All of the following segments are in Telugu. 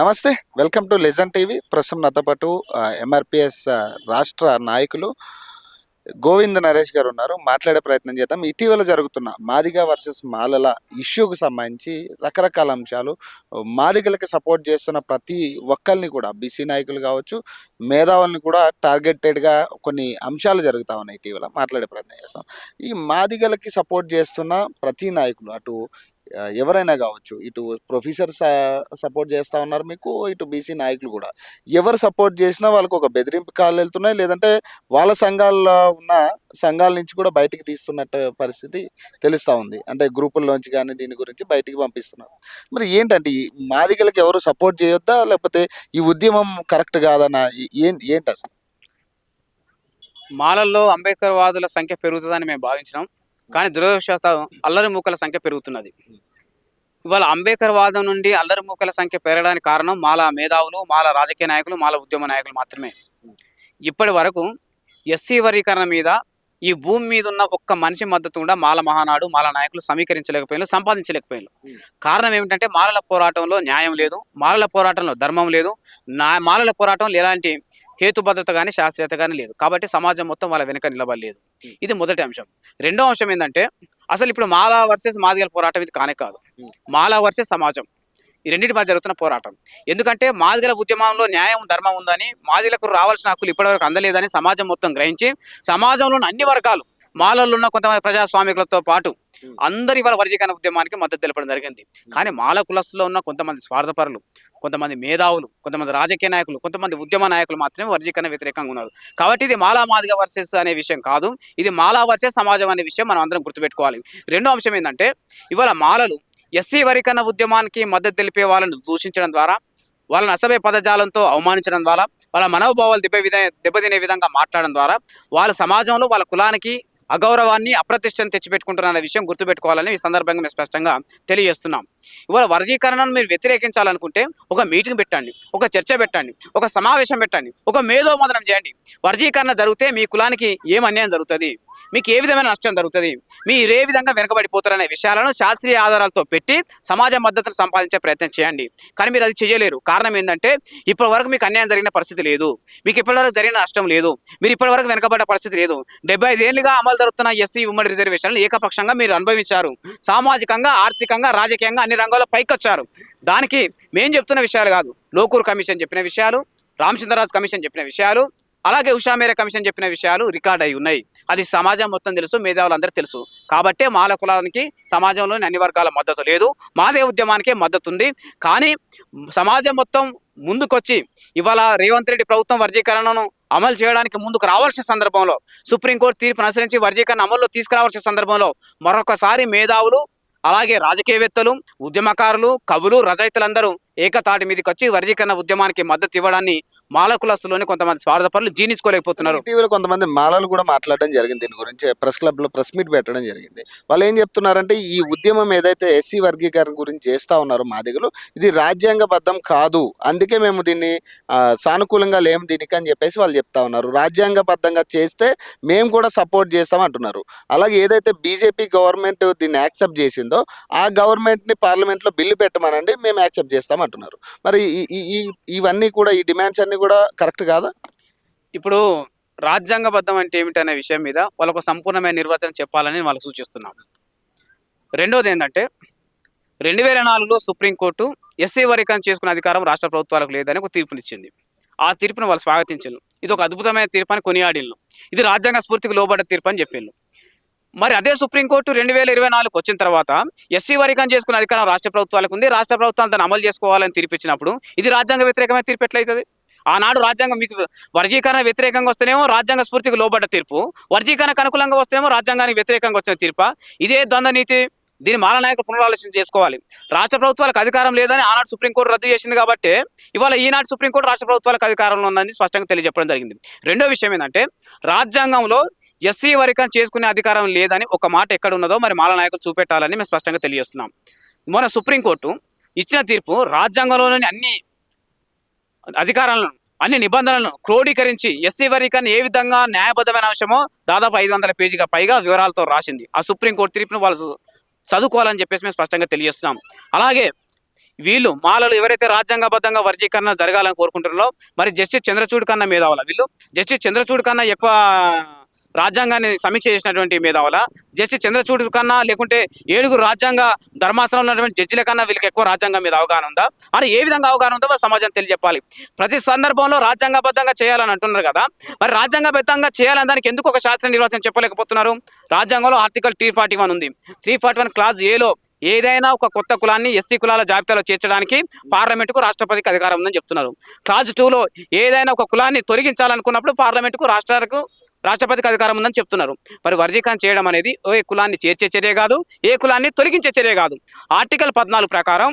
నమస్తే. Welcome to legend TV. ప్రస్తుతం నాతో పాటు ఎంఆర్‌పీఎస్ రాష్ట్ర నాయకులు గోవింద్ నరేష్ గారు ఉన్నారు. మాట్లాడే ప్రయత్నం చేద్దాం. ఇటీవల జరుగుతున్న మాదిగ వర్సెస్ మాలల ఇష్యూకి సంబంధించి రకరకాల అంశాలు, మాదిగలకి సపోర్ట్ చేస్తున్న ప్రతి ఒక్కరిని కూడా బీసీ నాయకులు కావచ్చు, మేధావుల్ని కూడా టార్గెటెడ్‌గా కొన్ని అంశాలు జరుగుతా ఉన్నాయి ఇటీవల. మాట్లాడే ప్రయత్నం చేస్తాం. ఈ మాదిగలకి సపోర్ట్ చేస్తున్న ప్రతి నాయకులు అటు ఎవరైనా కావచ్చు, ఇటు ప్రొఫెసర్స్ సపోర్ట్ చేస్తా ఉన్నారు మీకు, ఇటు బీసీ నాయకులు కూడా. ఎవరు సపోర్ట్ చేసినా వాళ్ళకి ఒక బెదిరింపు కాల్లు వెళ్తున్నాయి, లేదంటే వాళ్ళ సంఘాల్లో ఉన్న సంఘాల నుంచి కూడా బయటికి తీస్తున్నట్టు పరిస్థితి తెలుస్తూ ఉంది. అంటే గ్రూపుల్లోంచి కానీ దీని గురించి బయటికి పంపిస్తున్నారు. మరి ఏంటంటే ఈ మాదిగలకి ఎవరు సపోర్ట్ చేయొద్దా, లేకపోతే ఈ ఉద్యమం కరెక్ట్ కాదన్నా ఏంటి అసలు? మాలల్లో అంబేద్కర్ వాదుల సంఖ్య పెరుగుతుందని మేము భావించినాం. కానీ దురదృష్టవశాత్తు అల్లరి మూకల సంఖ్య పెరుగుతున్నది. ఇవాళ అంబేద్కర్ వాదం నుండి అల్లరి మూకల సంఖ్య పెరగడానికి కారణం మాల మేధావులు, మాల రాజకీయ నాయకులు, మాల ఉద్యమ నాయకులు మాత్రమే. ఇప్పటి వరకు ఎస్సీ వర్గీకరణ మీద ఈ భూమి మీద ఉన్న ఒక్క మనిషి మద్దతు కూడా మాల మహానాడు, మాల నాయకులు సమీకరించలేకపోయారు, సంపాదించలేకపోయారు. కారణం ఏమిటంటే మాలల పోరాటంలో న్యాయం లేదు, మాలల పోరాటంలో ధర్మం లేదు, మాలల పోరాటంలో ఎలాంటి హేతుబద్ధత కానీ శాస్త్రీయత కానీ లేదు. కాబట్టి సమాజం మొత్తం వాళ్ళ వెనుక నిలబడలేదు. ఇది మొదటి అంశం. రెండో అంశం ఏంటంటే అసలు ఇప్పుడు మాల వర్సెస్ మాదిగల పోరాటం ఇది కానే కాదు. మాల వర్సెస్ సమాజం, ఈ రెండింటి మధ్య జరుగుతున్న పోరాటం. ఎందుకంటే మాదిగల ఉద్యమంలో న్యాయం ధర్మం ఉందని, మాదిగలకు రావాల్సిన హక్కులు ఇప్పటివరకు అందలేదని సమాజం మొత్తం గ్రహించి సమాజంలోని అన్ని వర్గాలు, మాలల్లో ఉన్న కొంతమంది ప్రజాస్వామికులతో పాటు అందరి వాళ్ళ వర్గీకరణ ఉద్యమానికి మద్దతు తెలపడం జరిగింది. కానీ మాల కులస్తులో ఉన్న కొంతమంది స్వార్థపరులు, కొంతమంది మేధావులు, కొంతమంది రాజకీయ నాయకులు, కొంతమంది ఉద్యమ నాయకులు మాత్రమే వర్గీకరణ వ్యతిరేకంగా ఉన్నారు. కాబట్టి ఇది మాలా మాదిగ వర్సెస్ అనే విషయం కాదు, ఇది మాలా వర్సెస్ సమాజం అనే విషయం మనం అందరం గుర్తుపెట్టుకోవాలి. రెండో అంశం ఏంటంటే ఇవాళ మాలలు ఎస్సీ వర్గీకరణ ఉద్యమానికి మద్దతు తెలిపే వాళ్ళని దూషించడం ద్వారా, వాళ్ళని అసభ్య పదజాలంతో అవమానించడం ద్వారా, వాళ్ళ మనోభావాలు దెబ్బతినే విధంగా మాట్లాడడం ద్వారా వాళ్ళ సమాజంలో వాళ్ళ కులానికి అగౌరవాన్ని, అప్రతిష్టను తెచ్చిపెట్టుకుంటున్న విషయం గుర్తుపెట్టుకోవాలని ఈ సందర్భంగా మేము స్పష్టంగా తెలియజేస్తున్నాం. ఇవాళ వర్గీకరణను మీరు వ్యతిరేకించాలనుకుంటే ఒక మీటింగ్ పెట్టండి, ఒక చర్చ పెట్టండి, ఒక సమావేశం పెట్టండి, ఒక మేధోమథనం చేయండి. వర్గీకరణ జరిగితే మీ కులానికి ఏం అన్యాయం జరుగుతుంది, మీకు ఏ విధమైన నష్టం జరుగుతుంది, మీరు ఏ విధంగా వెనకబడిపోతారనే విషయాలను శాస్త్రీయ ఆధారాలతో పెట్టి సమాజ మద్దతును సంపాదించే ప్రయత్నం చేయండి. కానీ మీరు అది చేయలేరు. కారణం ఏంటంటే ఇప్పటి వరకు మీకు అన్యాయం జరిగిన పరిస్థితి లేదు, మీకు ఇప్పటివరకు జరిగిన నష్టం లేదు, మీరు ఇప్పటివరకు వెనకబడ్డ పరిస్థితి లేదు. 75 ఏళ్ళుగా అమలు జరుగుతున్న ఎస్సీ ఉమ్మడి రిజర్వేషన్లు ఏకపక్షంగా మీరు అనుభవించారు. సామాజికంగా, ఆర్థికంగా, రాజకీయంగా అన్ని రంగాల్లో పైకొచ్చారు. దానికి మేము చెప్తున్న విషయాలు కాదు, లోకూర్ కమిషన్ చెప్పిన విషయాలు, రామచంద్రరాజు కమిషన్ చెప్పిన విషయాలు, అలాగే ఉషా మేర కమిషన్ చెప్పిన విషయాలు రికార్డ్ అయి ఉన్నాయి. అది సమాజం మొత్తం తెలుసు, మేధావులందరూ తెలుసు. కాబట్టే మాల కులానికి సమాజంలోని అన్ని వర్గాల మద్దతు లేదు, మాదే ఉద్యమానికే మద్దతు ఉంది. కానీ సమాజం మొత్తం ముందుకొచ్చి ఇవాళ రేవంత్ రెడ్డి ప్రభుత్వం వర్గీకరణను అమలు చేయడానికి ముందుకు రావాల్సిన సందర్భంలో, సుప్రీంకోర్టు తీర్పును అనుసరించి వర్గీకరణ అమల్లో తీసుకురావాల్సిన సందర్భంలో మరొకసారి మేధావులు, అలాగే రాజకీయవేత్తలు, ఉద్యమకారులు, కవులు, రచయితలందరూ ఏకతాటి మీదకి వచ్చి వర్గీకరణ ఉద్యమానికి మద్దతు ఇవ్వడాన్ని మాల కులస్తులోని కొంతమంది స్వార్థపరులు జీర్ణించుకోలేకపోతున్నారు. ఇటీవల కొంతమంది మాలలు కూడా మాట్లాడడం జరిగింది, దీని గురించి ప్రెస్ క్లబ్లో ప్రెస్ మీట్ పెట్టడం జరిగింది. వాళ్ళు ఏం చెప్తున్నారంటే ఈ ఉద్యమం ఏదైతే ఎస్సీ వర్గీకరణ గురించి చేస్తూ ఉన్నారో మాదిగలు, ఇది రాజ్యాంగబద్ధం కాదు, అందుకే మేము దీన్ని సానుకూలంగా లేము దీనికి అని చెప్పేసి వాళ్ళు చెప్తా ఉన్నారు. రాజ్యాంగబద్ధంగా చేస్తే మేము కూడా సపోర్ట్ చేస్తాం అంటున్నారు. అలాగే ఏదైతే బీజేపీ గవర్నమెంట్ దీన్ని యాక్సెప్ట్ చేసిందో ఆ గవర్నమెంట్ని పార్లమెంట్లో బిల్లు పెట్టమనండి, మేము యాక్సెప్ట్ చేస్తాం అంటున్నారు. మరి ఇవన్నీ కూడా, ఈ డిమాండ్స్ అన్ని కూడా కరెక్ట్ కాదా? ఇప్పుడు రాజ్యాంగబద్ధం అంటే ఏమిటనే విషయం మీద వాళ్ళకు సంపూర్ణమైన నిర్వచనం చెప్పాలని వాళ్ళు సూచిస్తున్నాం. రెండోది ఏంటంటే 2004లో సుప్రీంకోర్టు ఎస్సీ వర్గీకరణ చేసుకునే అధికారం రాష్ట్ర ప్రభుత్వాలకు లేదని ఒక తీర్పునిచ్చింది. ఆ తీర్పును వాళ్ళు స్వాగతించారు. ఇది ఒక అద్భుతమైన తీర్పు అని కొనియాడిల్లు. ఇది రాజ్యాంగ స్ఫూర్తికి లోబడ్డ తీర్పు అని చెప్పిండ్రు. మరి అదే సుప్రీంకోర్టు 2024 వచ్చిన తర్వాత ఎస్సీ వర్గీకరణ చేసుకునే అధికారం రాష్ట్ర ప్రభుత్వాలకు ఉంది, రాష్ట్ర ప్రభుత్వాలు దాన్ని అమలు చేసుకోవాలని తీర్పిచ్చినప్పుడు ఇది రాజ్యాంగ వ్యతిరేకమైన తీర్పు ఎట్లయితుంది? ఆనాడు రాజ్యాంగం మీకు వర్గీకరణ వ్యతిరేకంగా వస్తేనేమో రాజ్యాంగ స్ఫూర్తికి లోబడ్డ తీర్పు, వర్గీకరణకు అనుకూలంగా వస్తేనేమో రాజ్యాంగానికి వ్యతిరేకంగా వచ్చిన తీర్ప. ఇదే ద్వంద్వ నీతి. దీన్ని మాల నాయకులు పునరాలోచన చేసుకోవాలి. రాష్ట్ర ప్రభుత్వాలకు అధికారం లేదని ఆనాడు సుప్రీంకోర్టు రద్దు చేసింది కాబట్టి ఇవాళ ఈనాడు సుప్రీంకోర్టు రాష్ట్ర ప్రభుత్వాలకు అధికారంలో ఉందని స్పష్టంగా తెలియజెప్పడం జరిగింది. రెండో విషయం ఏంటంటే రాజ్యాంగంలో ఎస్సీ వర్గీకరణ చేసుకునే అధికారం లేదని ఒక మాట ఎక్కడ ఉన్నదో మరి మాల నాయకులు చూపెట్టాలని మేము స్పష్టంగా తెలియజేస్తున్నాం. మన సుప్రీంకోర్టు ఇచ్చిన తీర్పు రాజ్యాంగంలోని అన్ని అధికారాలను, అన్ని నిబంధనలను క్రోడీకరించి ఎస్సీ వర్గీకరణ ఏ విధంగా న్యాయబద్ధమైన అంశమో దాదాపు 500 పేజీగా పైగా వివరాలతో రాసింది. ఆ సుప్రీంకోర్టు తీర్పును వాళ్ళు చదువుకోవాలని చెప్పేసి మేము స్పష్టంగా తెలియజేస్తున్నాం. అలాగే వీళ్ళు మాలలు ఎవరైతే రాజ్యాంగబద్ధంగా వర్గీకరణ జరగాలని కోరుకుంటున్నారో మరి జస్టిస్ చంద్రచూడ్ కన్నా మేధావుల వీళ్ళు, జస్టిస్ చంద్రచూడ్ కన్నా ఎక్కువ రాజ్యాంగాన్ని సమీక్ష చేసినటువంటి మేధావుల, జస్టిస్ చంద్రచూడ్ కన్నా లేకుంటే 7 రాజ్యాంగ ధర్మాసనంలో ఉన్నటువంటి జడ్జిల కన్నా వీళ్ళకి ఎక్కువ రాజ్యాంగం మీద అవగాహన ఉందా అని ఏ విధంగా అవగాహన ఉందో సమాజం తెలియజెప్పాలి. ప్రతి సందర్భంలో రాజ్యాంగబద్ధంగా చేయాలని అంటున్నారు కదా, మరి రాజ్యాంగబద్ధంగా చేయాలని దానికి ఎందుకు ఒక శాస్త్ర నిర్వచనం చెప్పలేకపోతున్నారు? రాజ్యాంగంలో ఆర్టికల్ 341 ఉంది. 341 క్లాజ్ ఏలో ఏదైనా ఒక కొత్త కులాన్ని ఎస్టీ కులాల జాబితాలో చేర్చడానికి పార్లమెంటుకు రాష్ట్రపతికి అధికారం ఉందని చెప్తున్నారు. క్లాజ్ 2లో ఏదైనా ఒక కులాన్ని తొలగించాలనుకున్నప్పుడు పార్లమెంటుకు రాష్ట్రపతికి అధికారం ఉందని చెప్తున్నారు. మరి వర్గీకరణ చేయడం అనేది ఏ కులాన్ని చేర్చే చర్య కాదు, ఏ కులాన్ని తొలగించే చర్య కాదు. ఆర్టికల్ 14 ప్రకారం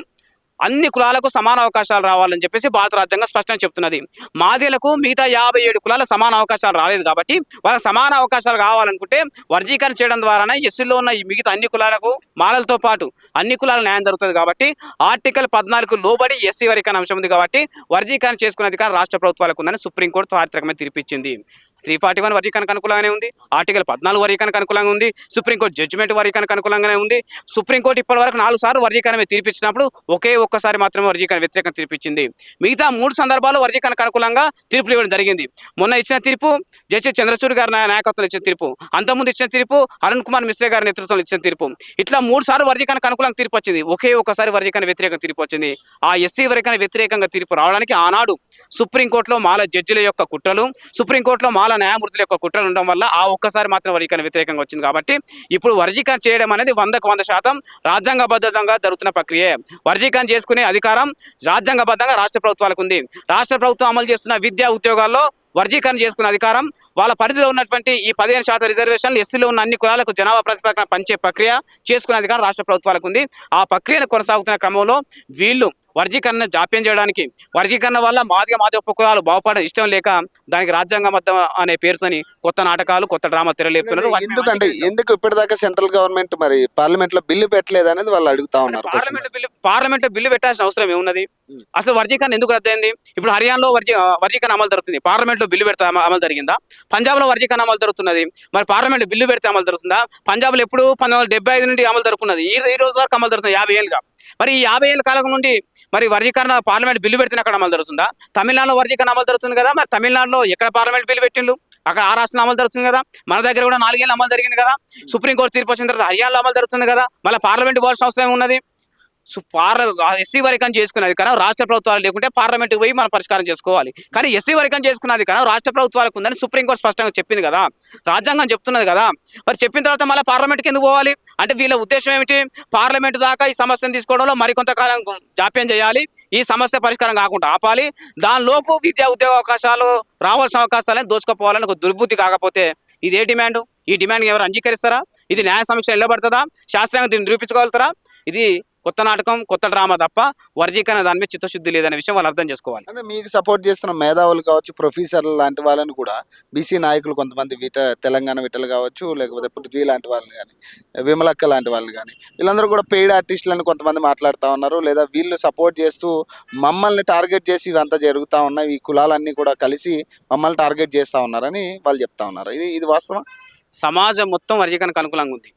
అన్ని కులాలకు సమాన అవకాశాలు రావాలని చెప్పేసి భారత రాజ్యాంగం స్పష్టంగా చెప్తున్నది. మాదిలకు మిగతా 57 కులాల సమాన అవకాశాలు రాలేదు కాబట్టి వాళ్ళకి సమాన అవకాశాలు కావాలనుకుంటే వర్గీకరణ చేయడం ద్వారానే ఎస్సీలో ఉన్న ఈ మిగతా అన్ని కులాలకు మాలలతో పాటు అన్ని కులాల న్యాయం జరుగుతుంది. కాబట్టి ఆర్టికల్ 14కు లోబడి ఎస్సీ వర్గీకరణ అంశం ఉంది కాబట్టి వర్గీకరణ చేసుకునే అధికారం రాష్ట్ర ప్రభుత్వాలకు ఉందని సుప్రీంకోర్టు చారిత్రకమైన తీర్పిచ్చింది. 341 వర్గీకరణకు అనుకూలంగానే ఉంది, ఆర్టికల్ 14 వర్గీకరణకు అనుకూలంగా ఉంది, సుప్రీంకోర్టు జడ్జిమెంట్ వర్గీకరణకు అనుకూలంగానే ఉంది. సుప్రీంకోర్టు ఇప్పటివరకు 4 సార్లు వర్గీకరణ తీర్పిచ్చినప్పుడు ఒక్కసారి మాత్రమే వర్గీకరణ వ్యతిరేకంగా తీర్పిచ్చింది. మిగతా 3 సందర్భాల్లో వర్గీకరణకు అనుకూలంగా తీర్పులు ఇవ్వడం జరిగింది. మొన్న ఇచ్చిన తీర్పు జస్టిస్ చంద్రచూడ్ గారి నాయకత్వంలో ఇచ్చిన తీర్పు, అంతకుముందు ఇచ్చిన తీర్పు అరుణ్ కుమార్ మిశ్రా గారి నేతృత్వంలో ఇచ్చిన తీర్పు, ఇట్లా 3 సార్లు వర్గీకరణకు అనుకూలంగా తీర్పు వచ్చింది. ఒక్కసారి వర్గీకరణ వ్యతిరేకంగా తీర్పు వచ్చింది. ఆ ఎస్సీ వర్గీకరణ వ్యతిరేకంగా తీర్పు రావడానికి ఆనాడు సుప్రీంకోర్టులో మాల జడ్జిల యొక్క కుట్రలు, సుప్రీంకోర్టులో మాల న్యాయమూర్తుల యొక్క కుట్రలు ఉండడం వల్ల ఆ ఒక్కసారి మాత్రం వర్గీకరణ వ్యతిరేకంగా వచ్చింది. కాబట్టి ఇప్పుడు వర్గీకరణ చేయడం అనేది 100% రాజ్యాంగబద్ధంగా జరుగుతున్న ప్రక్రియ. వర్గీకరణ చేసుకునే అధికారం రాజ్యాంగబద్ధంగా రాష్ట్ర ప్రభుత్వాలకు ఉంది. రాష్ట్ర ప్రభుత్వం అమలు చేస్తున్న విద్యా ఉద్యోగాల్లో వర్గీకరణ చేసుకునే అధికారం, వాళ్ళ పరిధిలో ఉన్నటువంటి ఈ 15% రిజర్వేషన్లు ఎస్సీలో ఉన్న అన్ని కులాలకు జనాభా ప్రాతిపదికన పంచే ప్రక్రియ చేసుకునే అధికారం రాష్ట్ర ప్రభుత్వాలకు ఉంది. ఆ ప్రక్రియను కొనసాగుతున్న క్రమంలో వీళ్ళు వర్గీకరణ జాప్యం చేయడానికి, వర్గీకరణ వల్ల మాదిగ కులాలు బాగుపడడం ఇష్టం లేక దానికి రాజ్యాంగబద్ధం అనే పేరుతోని కొత్త నాటకాలు, కొత్త డ్రామా తెరలేపుతున్నారు. ఎందుకు ఇప్పటిదాకా సెంట్రల్ గవర్నమెంట్ మరి పార్లమెంట్ లో బిల్లు పెట్టలేదు అనేది వాళ్ళు అడుగుతా ఉన్నారు. పార్లమెంట్ బిల్లు పెట్టాల్సిన అవసరం ఏమున్నది? అసలు వర్గీకరణ ఎందుకు రద్దయింది? ఇప్పుడు హర్యానాలో వర్గీకరణ అమలు జరుగుతుంది, పార్లమెంట్ లో బిల్లు పెడితే అమలు జరిగిందా? పంజాబ్ లో వర్గీకరణ అమలు జరుగుతున్నది, మరి పార్లమెంట్ బిల్లు పెడితే అమలు జరుగుతుందా? పంజాబ్ లో ఎప్పుడు 1975 నుండి అమలు జరుగుతున్నది, ఈ రోజు వరకు అమలు జరుగుతుంది 50 ఏళ్ళుగా. మరి ఈ 50 ఏళ్ళ కాలం నుండి మరి వర్గీకరణ పార్లమెంట్ బిల్లు పెడితే అక్కడ అమలు జరుగుతుందా? తమిళనాడులో వర్గీకరణ అమలు జరుగుతుంది కదా, మరి తమిళనాడులో ఎక్కడ పార్లమెంట్ బిల్లు పెట్టిండు? అక్కడ ఆ రాష్ట్రంలో అమలు జరుగుతుంది కదా. మన దగ్గర కూడా 4 ఏళ్ళు అమలు జరిగింది కదా. సుప్రీంకోర్టు తీర్పు వచ్చిన తర్వాత హర్యానాలో అమలు జరుగుతుంది కదా. మళ్ళీ పార్లమెంట్ పోవాల్సిన అవసరం ఉన్నది. ఎస్సీ వర్గీకరణ చేసుకునే అధికారం రాష్ట్ర ప్రభుత్వాలు లేకుంటే పార్లమెంట్కి పోయి మనం పరిష్కారం చేసుకోవాలి. కానీ ఎస్సీ వర్గీకరణ చేసుకునే అధికారం రాష్ట్ర ప్రభుత్వాలకు ఉందని సుప్రీంకోర్టు స్పష్టంగా చెప్పింది కదా, రాజ్యాంగం చెప్తున్నది కదా. మరి చెప్పిన తర్వాత మళ్ళీ పార్లమెంట్కి ఎందుకు పోవాలి? అంటే వీళ్ళ ఉద్దేశం ఏమిటి? పార్లమెంట్ దాకా ఈ సమస్యను తీసుకోవడంలో మరికొంతకాలం జాప్యం చేయాలి, ఈ సమస్య పరిష్కారం కాకుండా ఆపాలి, దానిలోపు విద్యా ఉద్యోగ అవకాశాలు రావాల్సిన అవకాశాలను దోచుకోపోవాలని ఒక దుర్బుద్ధి. కాకపోతే ఇదే డిమాండ్, ఈ డిమాండ్ ఎవరు అంగీకరిస్తారా? ఇది న్యాయ సమీక్ష నిలబడుతుందా? శాస్త్రంగా దీన్ని నిరూపించుకోగలుగుతారా? ఇది కొత్త నాటకం, కొత్త డ్రామా తప్ప వర్గీకరణ దాని మీద చిత్తశుద్ధి లేదనే విషయం వాళ్ళు అర్థం చేసుకోవాలి. అంటే మీకు సపోర్ట్ చేస్తున్న మేధావులు కావచ్చు, ప్రొఫెసర్లు లాంటి వాళ్ళని కూడా బీసీ నాయకులు కొంతమంది తెలంగాణ విటలు కావచ్చు, లేకపోతే పృథ్వీ లాంటి వాళ్ళని కానీ, విమలక్క లాంటి వాళ్ళని కానీ, వీళ్ళందరూ కూడా పెయిడ్ ఆర్టిస్టులను కొంతమంది మాట్లాడుతూ ఉన్నారు. లేదా వీళ్ళు సపోర్ట్ చేస్తూ మమ్మల్ని టార్గెట్ చేసి ఇవంతా జరుగుతూ ఉన్నాయి, ఈ కులాలన్నీ కూడా కలిసి మమ్మల్ని టార్గెట్ చేస్తూ ఉన్నారని వాళ్ళు చెప్తా ఉన్నారు. ఇది వాస్తవం. సమాజం మొత్తం వర్గీకరణకు అనుకూలంగా ఉంది.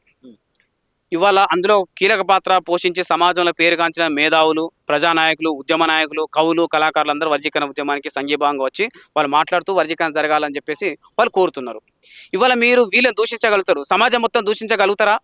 ఇవాళ అందులో కీలక పాత్ర పోషించి సమాజంలో పేరుగాంచిన మేధావులు, ప్రజానాయకులు, ఉద్యమ నాయకులు, కవులు, కళాకారులు అందరూ వర్గీకరణ ఉద్యమానికి సంఘీభాగంగా వచ్చి వాళ్ళు మాట్లాడుతూ వర్గీకరణ జరగాలని చెప్పేసి వాళ్ళు కోరుతున్నారు. ఇవాళ మీరు వీళ్ళని దూషించగలుగుతారు, సమాజం మొత్తం దూషించగలుగుతారా?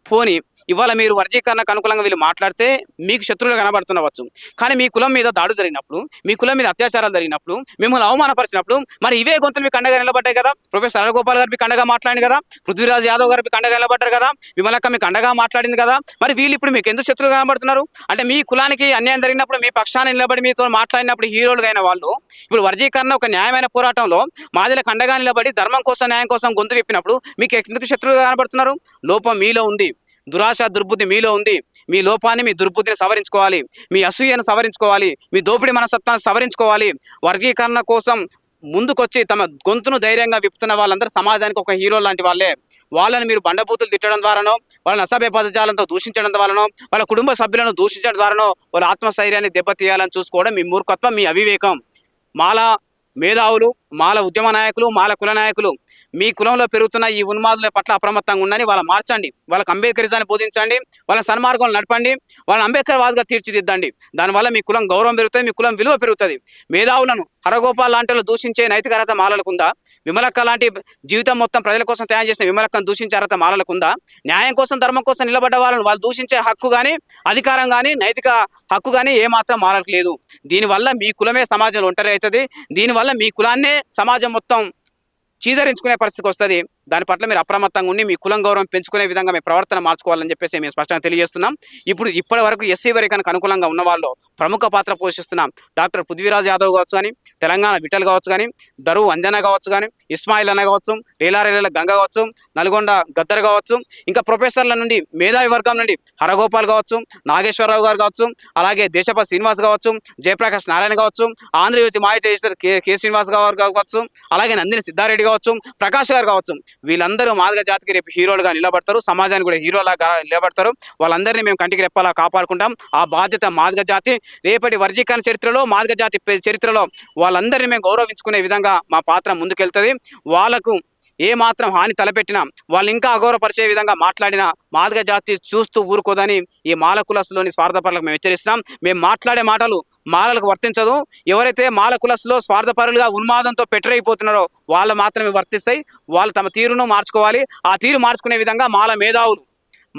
పోనీ ఇవాళ మీరు వర్గీకరణకు అనుకూలంగా వీళ్ళు మాట్లాడితే మీకు శత్రువులు కనబడుతున్నవచ్చు, కానీ మీ కులం మీద దాడు జరిగినప్పుడు, మీ కులం మీద అత్యాచారాలు జరిగినప్పుడు, మిమ్మల్ని అవమానపరిచినప్పుడు మరి ఇవే గొంతులు మీకు అండగా నిలబడ్డాయి కదా. ప్రొఫెసర్ అరగోపాల్ గారు మీకు అండగా మాట్లాడింది కదా, పృథ్వీరాజ్ యాదవ్ గారు మీకు అండగా నిలబడ్డారు కదా, విమలక్క మీకు అండగా మాట్లాడింది కదా. మరి వీళ్ళు ఇప్పుడు మీకు ఎందుకు శత్రువులు కనబడుతున్నారు? అంటే మీ కులానికి అన్యాయం జరిగినప్పుడు మీ పక్షాన్ని నిలబడి మీతో మాట్లాడినప్పుడు హీరోలుగా అయిన వాళ్ళు ఇప్పుడు వర్గీకరణ ఒక న్యాయమైన పోరాటంలో మాదిలకు అండగా నిలబడి ధర్మం కోసం, న్యాయం కోసం గొంతు విప్పినప్పుడు మీకు ఎందుకు శత్రువులుగా కనబడుతున్నారు? లోపం మీలో ఉంది, దురాశ దుర్బుద్ధి మీలో ఉంది. మీ లోపాన్ని, మీ దుర్బుద్ధిని సవరించుకోవాలి, మీ అసూయను సవరించుకోవాలి, మీ దోపిడీ మనస్తత్వాన్ని సవరించుకోవాలి. వర్గీకరణ కోసం ముందుకొచ్చి తమ గొంతును ధైర్యంగా విప్పుతున్న వాళ్ళందరూ సమాజానికి ఒక హీరో లాంటి వాళ్ళే. వాళ్ళని మీరు బండబూతులు తిట్టడం ద్వారానో, వాళ్ళని అసభ్య పదజాలంతో దూషించడం ద్వారానో, వాళ్ళ కుటుంబ సభ్యులను దూషించడం ద్వారానో వాళ్ళ ఆత్మస్థైర్యాన్ని దెబ్బతీయాలని చూసుకోవడం మీ మూర్ఖత్వం, మీ అవివేకం. మాలా మేధావులు, మాల ఉద్యమ నాయకులు, మాల కుల నాయకులు మీ కులంలో పెరుగుతున్న ఈ ఉన్మాదుల పట్ల అప్రమత్తంగా ఉండండి. వాళ్ళ మార్చండి, వాళ్ళకి అంబేద్కరిజాన్ని బోధించండి, వాళ్ళ సన్మార్గంలో నడపండి, వాళ్ళని అంబేద్కర్ వాదిగా తీర్చిదిద్దండి. దానివల్ల మీ కులం గౌరవం పెరుగుతుంది, మీ కులం విలువ పెరుగుతుంది. మేధావులను హరగోపాల్ లాంటి వాళ్ళు దూషించే నైతిక అర్హత మాలలకు ఉందా? విమలక్క లాంటి జీవితం మొత్తం ప్రజల కోసం తయారు చేసిన విమలక్కను దూషించే అర్హత మాలలకు ఉందా? న్యాయం కోసం ధర్మం కోసం నిలబడ్డ వాళ్ళను వాళ్ళు దూషించే హక్కు కానీ, అధికారం కానీ, నైతిక హక్కు కానీ ఏమాత్రం మాలలకు లేదు. దీనివల్ల మీ కులమే సమాజంలో ఒంటరి అవుతుంది. దీనివల్ల మీ కులాన్నే సమాజం మొత్తం చీదరించుకునే పరిస్థితికి వస్తుంది. దాని పట్ల మీరు అప్రమత్తంగా ఉండి మీ కులం గౌరవం పెంచుకునే విధంగా మీ ప్రవర్తన మార్చుకోవాలని చెప్పేసి మేము స్పష్టంగా తెలియజేస్తున్నాం. ఇప్పటి వరకు ఎస్సీ వర్గానికి అనుకూలంగా ఉన్న వాళ్ళు ప్రముఖ పాత్ర పోషిస్తున్నాం. డాక్టర్ పృథ్వీరాజ్ యాదవ్ కావచ్చు కానీ, తెలంగాణ విఠల్ కావచ్చు కానీ, దరువు అంజన కావచ్చు కానీ, ఇస్మాయిల్ అన్న కావచ్చు, రేలారేల గంగ కావచ్చు, నల్గొండ గద్దర్ కావచ్చు, ఇంకా ప్రొఫెసర్ల నుండి మేధావి వర్గం నుండి హరగోపాల్ కావచ్చు, నాగేశ్వరరావు గారు కావచ్చు, అలాగే దేశపతి శ్రీనివాస్ కావచ్చు, జయప్రకాష్ నారాయణ కావచ్చు, ఆంధ్రజ్యోతి మాజీ ఎడిటర్ కె శ్రీనివాస్ గారు కావచ్చు, అలాగే నందిని సిద్ధారెడ్డి కావచ్చు, ప్రకాష్ గారు కావచ్చు, వీళ్ళందరూ మాదిగ జాతికి రేపు హీరోలుగా నిలబడతారు. సమాజానికి కూడా హీరోలాగా నిలబడతారు. వాళ్ళందరినీ మేము కంటికి రెప్పలా కాపాడుకుంటాం. ఆ బాధ్యత మాదిగ జాతి రేపటి వర్గీకరణ చరిత్రలో, మాదిగ జాతి చరిత్రలో వాళ్ళందరినీ మేము గౌరవించుకునే విధంగా మా పాత్ర ముందుకెళ్తుంది. వాళ్ళకు ఏ మాత్రం హాని తలపెట్టినా, వాళ్ళు ఇంకా అగౌరవపరిచే విధంగా మాట్లాడినా మాదిగ జాతి చూస్తూ ఊరుకోదని ఈ మాల కులస్తులోని స్వార్థపరులకు మేము హెచ్చరిస్తున్నాం. మేము మాట్లాడే మాటలు మాలలకు వర్తించదు. ఎవరైతే మాల కులస్తులో స్వార్థపరులుగా ఉన్మాదంతో పెట్టరైపోతున్నారో వాళ్ళు మాత్రమే వర్తిస్తాయి. వాళ్ళు తమ తీరును మార్చుకోవాలి. ఆ తీరు మార్చుకునే విధంగా మాల మేధావులు,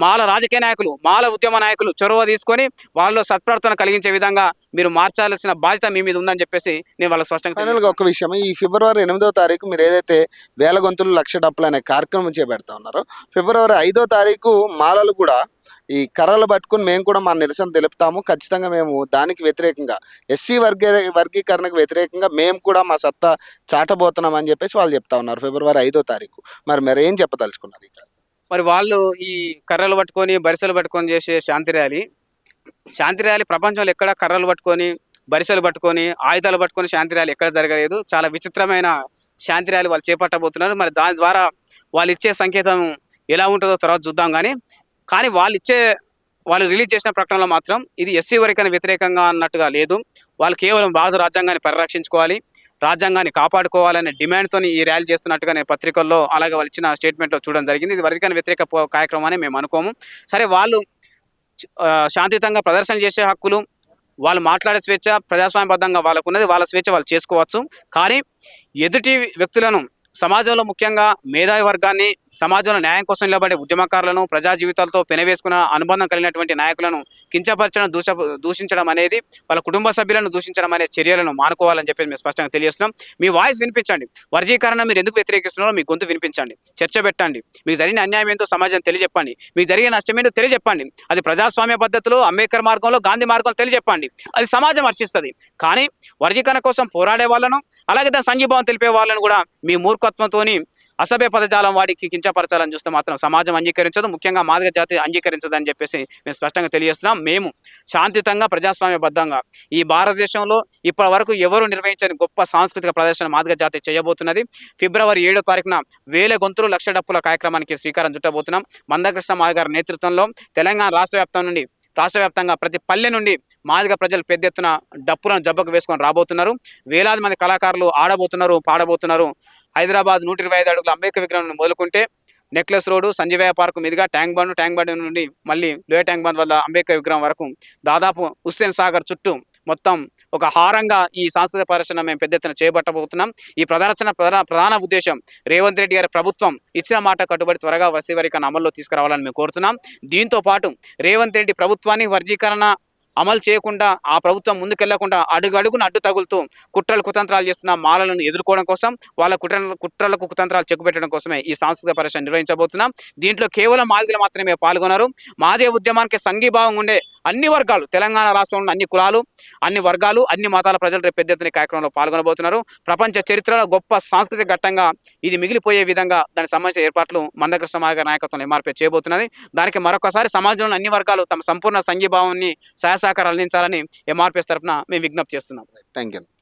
మాల రాజకీయ నాయకులు, మాల ఉద్యమ నాయకులు చొరవ తీసుకొని వాళ్ళలో సత్ప్రవర్తన కలిగించే విధంగా మీరు మార్చాల్సిన బాధ్యత మీ మీద ఉందని చెప్పేసి నేను వాళ్ళకి స్పష్టంగా ఫైనల్గా ఒక విషయం, ఈ ఫిబ్రవరి 8వ తారీఖు మీరు ఏదైతే వేల గొంతులు లక్ష డప్పులు అనే కార్యక్రమం చేపడతా ఉన్నారో, ఫిబ్రవరి 5వ తారీఖు మాలలు కూడా ఈ కర్రలు పట్టుకుని మేము కూడా మా నిరసన తెలుపుతాము. ఖచ్చితంగా మేము దానికి వ్యతిరేకంగా, ఎస్సీ వర్గీకరణకు వ్యతిరేకంగా మేము కూడా మా సత్తా చాటబోతున్నాం అని చెప్పేసి వాళ్ళు చెప్తా ఉన్నారు ఫిబ్రవరి 5వ తారీఖు. మరి ఏం చెప్పదలుచుకున్నారు ఇక్కడ? మరి వాళ్ళు ఈ కర్రలు పట్టుకొని బరిసెలు పట్టుకొని చేసే శాంతి ర్యాలీ ప్రపంచంలో ఎక్కడ కర్రలు పట్టుకొని బరిసెలు పట్టుకొని ఆయుధాలు పట్టుకొని శాంతి ర్యాలీ ఎక్కడ జరగలేదు. చాలా విచిత్రమైన శాంతి ర్యాలీ వాళ్ళు చేపట్టబోతున్నారు. మరి దాని ద్వారా వాళ్ళు ఇచ్చే సంకేతం ఎలా ఉంటుందో తర్వాత చూద్దాం. కానీ వాళ్ళు రిలీజ్ చేసిన ప్రకటనలో మాత్రం ఇది ఎస్సీ వర్గానికి వ్యతిరేకంగా అన్నట్టుగా లేదు. వాళ్ళు కేవలం భారత రాజ్యాంగాన్ని పరిరక్షించుకోవాలి, రాజ్యాంగాన్ని కాపాడుకోవాలనే డిమాండ్తో ఈ ర్యాలీ చేస్తున్నట్టుగా నేను పత్రికల్లో, అలాగే వాళ్ళు ఇచ్చిన స్టేట్మెంట్లో చూడడం జరిగింది. ఇది వర్గానికి వ్యతిరేక కార్యక్రమం అని మేము అనుకోము. సరే, వాళ్ళు శాంతియుతంగా ప్రదర్శన చేసే హక్కులు, వాళ్ళు మాట్లాడే స్వేచ్ఛ ప్రజాస్వామ్యబద్ధంగా వాళ్ళకు ఉన్నది, వాళ్ళ స్వేచ్ఛ వాళ్ళు చేసుకోవచ్చు. కానీ ఎదుటి వ్యక్తులను, సమాజంలో ముఖ్యంగా మేధావి వర్గాన్ని, సమాజంలో న్యాయం కోసం నిలబడే ఉద్యమకారులను, ప్రజా జీవితాలతో పెనవేసుకున్న అనుబంధం కలిగినటువంటి నాయకులను కించపరచడం, దూషించడం అనేది, వాళ్ళ కుటుంబ సభ్యులను దూషించడం అనే చర్యలను మానుకోవాలని చెప్పి మేము స్పష్టంగా తెలియజేస్తున్నాం. మీ వాయిస్ వినిపించండి. వర్గీకరణ మీరు ఎందుకు వ్యతిరేకిస్తున్నారో మీ గొంతు వినిపించండి, చర్చ పెట్టండి. మీకు జరిగిన అన్యాయం ఏంటో సమాజం తెలియజెప్పండి, మీకు జరిగిన నష్టం ఏంటో తెలియజెప్పండి. అది ప్రజాస్వామ్య పద్ధతిలో, అంబేద్కర్ మార్గంలో, గాంధీ మార్గంలో తెలియజెప్పండి. అది సమాజం హర్షిస్తుంది. కానీ వర్గీకరణ కోసం పోరాడే వాళ్ళను, అలాగే దాని సంఘీభావం తెలిపే వాళ్ళను కూడా మీ మూర్ఖత్వంతో అసభ్య పదజాలం వాడికి కించపరచాలని చూస్తే మాత్రం సమాజం అంగీకరించదు, ముఖ్యంగా మాదిగ జాతి అంగీకరించదని చెప్పేసి మేము స్పష్టంగా తెలియజేస్తున్నాం. మేము శాంతియుతంగా, ప్రజాస్వామ్యబద్ధంగా ఈ భారతదేశంలో ఇప్పటి వరకు ఎవరు నిర్వహించని గొప్ప సాంస్కృతిక ప్రదర్శన మాదిగ జాతి చేయబోతున్నది. ఫిబ్రవరి 7వ తారీఖున వేల గొంతులు లక్ష డప్పుల కార్యక్రమానికి శ్రీకారం చుట్టబోతున్నాం. మందకృష్ణ మాదిగ గారి నేతృత్వంలో తెలంగాణ రాష్ట్ర వ్యాప్తంగా ప్రతి పల్లె నుండి మాదిగ ప్రజలు పెద్ద ఎత్తున డప్పులను జబ్బకు వేసుకొని రాబోతున్నారు. వేలాది మంది కళాకారులు ఆడబోతున్నారు, పాడబోతున్నారు. హైదరాబాద్ 125 అడుగుల అంబేద్కర్ విగ్రహం మొదలుకుంటే నెక్లెస్ రోడ్డు, సంజీవయ్య పార్క్ మీదుగా ట్యాంక్ బండ్ నుండి మళ్ళీ లోయ ట్యాంక్ బండ్ వల్ల అంబేద్కర్ విగ్రహం వరకు దాదాపు హుస్సేన్ సాగర్ చుట్టూ మొత్తం ఒక హారంగా ఈ సాంస్కృతిక ప్రదర్శన మేము పెద్ద ఎత్తున చేపట్టబోతున్నాం. ఈ ప్రధాన ఉద్దేశం రేవంత్ రెడ్డి గారి ప్రభుత్వం ఇచ్చిన మాట కట్టుబడి త్వరగా వర్గీకరణ అమల్లో తీసుకురావాలని మేము కోరుతున్నాం. దీంతో పాటు రేవంత్ రెడ్డి ప్రభుత్వాన్ని వర్గీకరణ అమలు చేయకుండా, ఆ ప్రభుత్వం ముందుకెళ్లకుండా అడుగడుగున అడ్డు తగులుతూ కుతంత్రాలు చేస్తున్న మాలలను ఎదుర్కోవడం కోసం, వాళ్ళ కుట్రలకు కుతంత్రాలు చెక్కుపెట్టడం కోసమే ఈ సాంస్కృతిక పరిషత్ నిర్వహించబోతున్నాం. దీంట్లో కేవలం మాదిగలు మాత్రమే పాల్గొన్నారు. మాదే ఉద్యమానికి సంఘీభావం ఉండే అన్ని వర్గాలు, తెలంగాణ రాష్ట్రంలో అన్ని కులాలు, అన్ని వర్గాలు, అన్ని మతాల ప్రజలు రేపు పెద్ద ఎత్తున కార్యక్రమంలో పాల్గొనబోతున్నారు. ప్రపంచ చరిత్రలో గొప్ప సాంస్కృతిక ఘట్టంగా ఇది మిగిలిపోయే విధంగా దానికి సంబంధించిన ఏర్పాట్లు మందకృష్ణ మాదిగ నాయకత్వంలో ఎంఆర్పీ చేయబోతున్నది. దానికి మరొకసారి సమాజంలో అన్ని వర్గాలు తమ సంపూర్ణ సంఘీభావాన్ని, సహాయకారాలు అందించాలని ఎంఆర్పీఎస్ తరఫున మేము విజ్ఞప్తి చేస్తున్నాం. Thank you.